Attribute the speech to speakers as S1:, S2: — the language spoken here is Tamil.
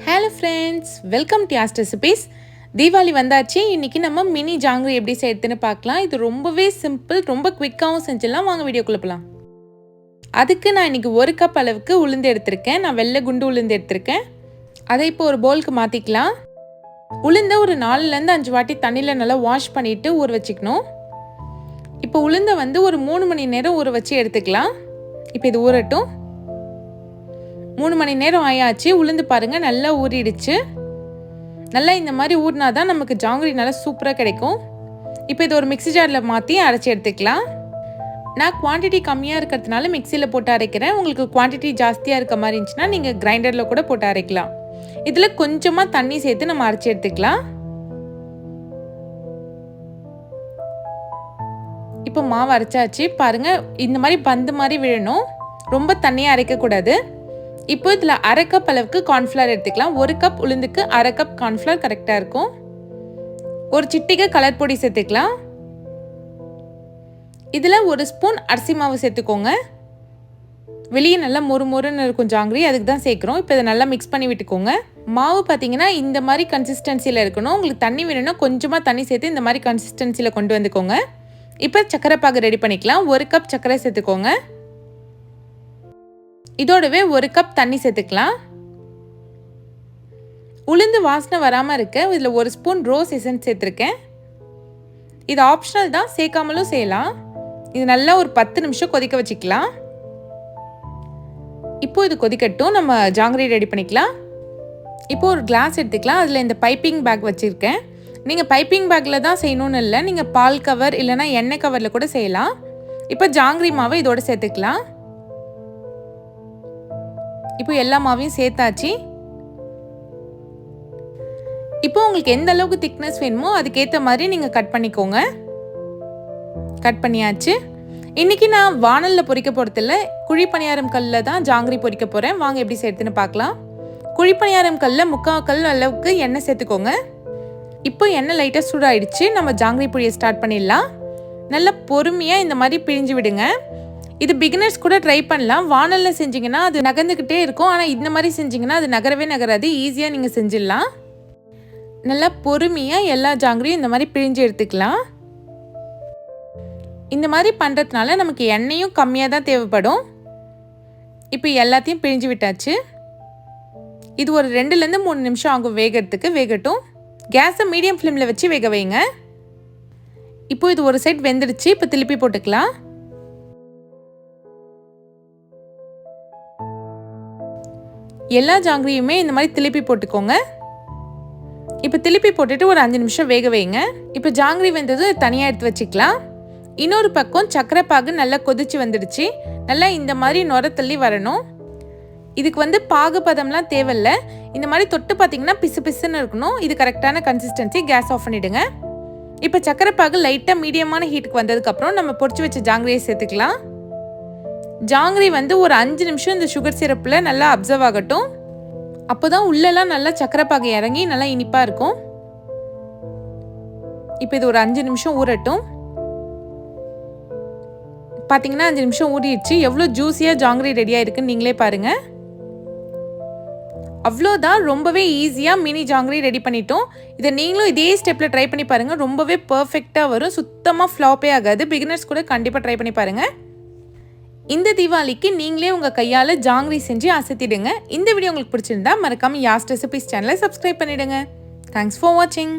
S1: Hello friends, welcome to Yast Recipes. Deepavali வந்தாச்சு. இன்னைக்கு நம்ம மினி ஜாங்கிரி எப்படி செய்யறதுன்னு பார்க்கலாம். இது ரொம்பவே சிம்பிள், ரொம்ப குயிக்காவும் செஞ்சிடலாம். வாங்க வீடியோக்குள்ள போலாம். அதுக்கு நான் இன்னைக்கு 1 கப் அளவுக்கு உளுந்து எடுத்திருக்கேன். நான் வெள்ளை குண்டு உளுந்து எடுத்திருக்கேன். அதை இப்போ ஒரு பவுலுக்கு மாத்திக்கலாம். உளுந்த ஒரு 4 ல இருந்து 5 வாட்டி தண்ணில நல்லா வாஷ் பண்ணிட்டு ஊற வச்சுக்கணும். இப்போ உளுந்த வந்து ஒரு 3 மணி நேரம் ஊற வச்சு எடுத்துக்கலாம். இப்போ இது ஊறட்டும். 3 மணி நேரம் ஆயாச்சு. உளுந்து பாருங்க நல்லா ஊறிடுச்சு. நல்லா இந்த மாதிரி ஊறினா தான் நமக்கு ஜாங்கிரி நல்லா சூப்பராக கிடைக்கும். இப்போ இது ஒரு மிக்ஸி ஜாரில் மாற்றி அரைச்சி எடுத்துக்கலாம். நான் குவான்டிட்டி கம்மியாக இருக்கிறதுனால மிக்சியில் போட்டு அரைக்கிறேன். உங்களுக்கு குவான்டிட்டி ஜாஸ்தியாக இருக்க மாதிரி இருந்துச்சுன்னா நீங்கள் கிரைண்டரில் கூட போட்டு அரைக்கலாம். இதில் கொஞ்சமாக தண்ணி சேர்த்து நம்ம அரைச்சி எடுத்துக்கலாம். இப்போ மாவு அரைச்சாச்சு. பாருங்கள் இந்த மாதிரி பந்து மாதிரி விழணும். ரொம்ப தண்ணியாக அரைக்கக்கூடாது. இப்போ இதில் 1/2 கப் அளவுக்கு கார்ன்ஃப்ளவர் எடுத்துக்கலாம். 1 கப் உளுந்துக்கு 1/2 கப் கார்ன்ஃப்ளவர் கரெக்டாக இருக்கும். ஒரு சிட்டிகை கலர் பொடி சேர்த்துக்கலாம். இதில் 1 ஸ்பூன் அரிசி மாவு சேர்த்துக்கோங்க. வெளியே நல்லா மொறுமொறுன்னு இருக்கும் ஜாங்கிரி, அதுக்கு தான் சேர்க்குறோம். இப்போ இதை நல்லா மிக்ஸ் பண்ணி விட்டுக்கோங்க. மாவு பார்த்தீங்கன்னா இந்த மாதிரி கன்சிஸ்டன்சியில் இருக்கணும். உங்களுக்கு தண்ணி வேணும்னா கொஞ்சமாக தண்ணி சேர்த்து இந்த மாதிரி கன்சிஸ்டன்சியில் கொண்டு வந்துக்கோங்க. இப்போ சர்க்கரை பாகு ரெடி பண்ணிக்கலாம். 1 கப் சர்க்கரை சேர்த்துக்கோங்க. இதோடவே 1 கப் தண்ணி சேர்த்துக்கலாம். உளுந்து வாசனை வராமல் இருக்க இதில் 1 ஸ்பூன் ரோஸ் எசன்ஸ் சேர்த்துருக்கேன். இது ஆப்ஷனல் தான், சேர்க்காமலும் செய்யலாம். இது நல்லா ஒரு 10 நிமிஷம் கொதிக்க வச்சுக்கலாம். இப்போ இது கொதிக்கட்டும், நம்ம ஜாங்கிரி ரெடி பண்ணிக்கலாம். இப்போ ஒரு கிளாஸ் எடுத்துக்கலாம். அதில் இந்த பைப்பிங் பேக் வச்சுருக்கேன். நீங்கள் பைப்பிங் பேக்கில் தான் செய்யணும்னு இல்லை, நீங்கள் பால் கவர் இல்லைனா எண்ணெய் கவரில் கூட செய்யலாம். இப்போ ஜாங்கிரி மாவை இதோட சேர்த்துக்கலாம். இப்போ எல்லா மாவையும் சேர்த்தாச்சு. இப்போ உங்களுக்கு எந்த அளவுக்கு திக்னஸ் வேணுமோ அதுக்கேற்ற மாதிரி நீங்கள் கட் பண்ணிக்கோங்க. கட் பண்ணியாச்சு. இன்னைக்கு நான் வானலில் பொரிக்க போகிறதில்ல, குழி பணியாரம் கல்லில் தான் ஜாங்கிரி பொரிக்க போகிறேன். வாங்க எப்படி சேர்த்துன்னு பார்க்கலாம். குழி பணியாரம் கல்லில் 3/4 கல் அளவுக்கு எண்ணெய் சேர்த்துக்கோங்க. இப்போ எண்ணெய் லைட்டாக சூடாயிடுச்சு. நம்ம ஜாங்கிரி பொரியை ஸ்டார்ட் பண்ணிடலாம். நல்லா பொறுமையாக இந்த மாதிரி பிழிஞ்சு விடுங்க. இது பிகினர்ஸ் கூட ட்ரை பண்ணலாம். வானலில் செஞ்சிங்கன்னா அது நகர்ந்துக்கிட்டே இருக்கும். ஆனால் இந்த மாதிரி செஞ்சிங்கன்னா அது நகரவே நகராது. ஈஸியாக நீங்கள் செஞ்சிடலாம். நல்லா பொறுமையாக எல்லா ஜாங்கிரியும் இந்த மாதிரி பிழிஞ்சு எடுத்துக்கலாம். இந்த மாதிரி பண்ணுறதுனால நமக்கு எண்ணெயும் கம்மியாக தான் தேவைப்படும். இப்போ எல்லாத்தையும் பிழிஞ்சு விட்டாச்சு. இது ஒரு 2லேருந்து 3 நிமிஷம் ஆகும் வேகிறதுக்கு. வேகட்டும். கேஸை மீடியம் ஃப்ளேமில் வச்சு வேக வைங்க. இப்போ இது ஒரு சைட் வெந்துடுச்சு. இப்போ திருப்பி போட்டுக்கலாம். எல்லா ஜாங்கிரியுமே இந்த மாதிரி திருப்பி போட்டுக்கோங்க. இப்போ திருப்பி போட்டுட்டு ஒரு 5 நிமிஷம் வேக வைங்க. இப்போ ஜாங்கிரி வெந்தது தனியாக எடுத்து வச்சுக்கலாம். இன்னொரு பக்கம் சர்க்கரை பாகு நல்லா கொதிச்சு வந்துடுச்சு. நல்லா இந்த மாதிரி நுர தள்ளி வரணும். இதுக்கு வந்து பாகு பதம்லாம் தேவையில்லை. இந்த மாதிரி தொட்டு பார்த்தீங்கன்னா பிசு பிசுன்னு இருக்கணும். இது கரெக்டான கன்சிஸ்டன்சி. கேஸ் ஆஃப் பண்ணிவிடுங்க. இப்போ சர்க்கரை பாகு லைட்டாக மீடியமான ஹீட்டுக்கு வந்ததுக்கப்புறம் நம்ம பொரிச்சு வச்ச ஜாங்கிரியை சேர்த்துக்கலாம். ஜாங்கிரி வந்து ஒரு 5 நிமிஷம் இந்த சுகர் சிரப்பில் நல்லா அப்சர்வ் ஆகட்டும். அப்போ தான் உள்ளெல்லாம் நல்லா சர்க்கரை பாகு இறங்கி நல்லா இனிப்பாக இருக்கும். இப்போ இது ஒரு 5 நிமிஷம் ஊறட்டும். பார்த்தீங்கன்னா 5 நிமிஷம் ஊறிடுச்சு. எவ்வளோ ஜூஸியாக ஜாங்கிரி ரெடியாக இருக்குன்னு நீங்களே பாருங்கள். அவ்வளோதான், ரொம்பவே ஈஸியாக மினி ஜாங்கிரி ரெடி பண்ணிட்டோம். இதை நீங்களும் இதே ஸ்டெப்பில் ட்ரை பண்ணி பாருங்கள். ரொம்பவே பர்ஃபெக்டாக வரும். சுத்தமாக ஃப்ளாப்பே ஆகாது. பிகினர்ஸ் கூட கண்டிப்பாக ட்ரை பண்ணி பாருங்கள். இந்த தீபாவளிக்கு நீங்களே உங்கள் கையால் ஜாங்கிரி செஞ்சு அசத்திடுங்க. இந்த வீடியோ உங்களுக்கு பிடிச்சிருந்தா மறக்காமல் யாஸ்ட் ரெசிபீஸ் சேனலை சப்ஸ்கிரைப் பண்ணிவிடுங்க. தேங்க்ஸ் ஃபார் வாட்சிங்.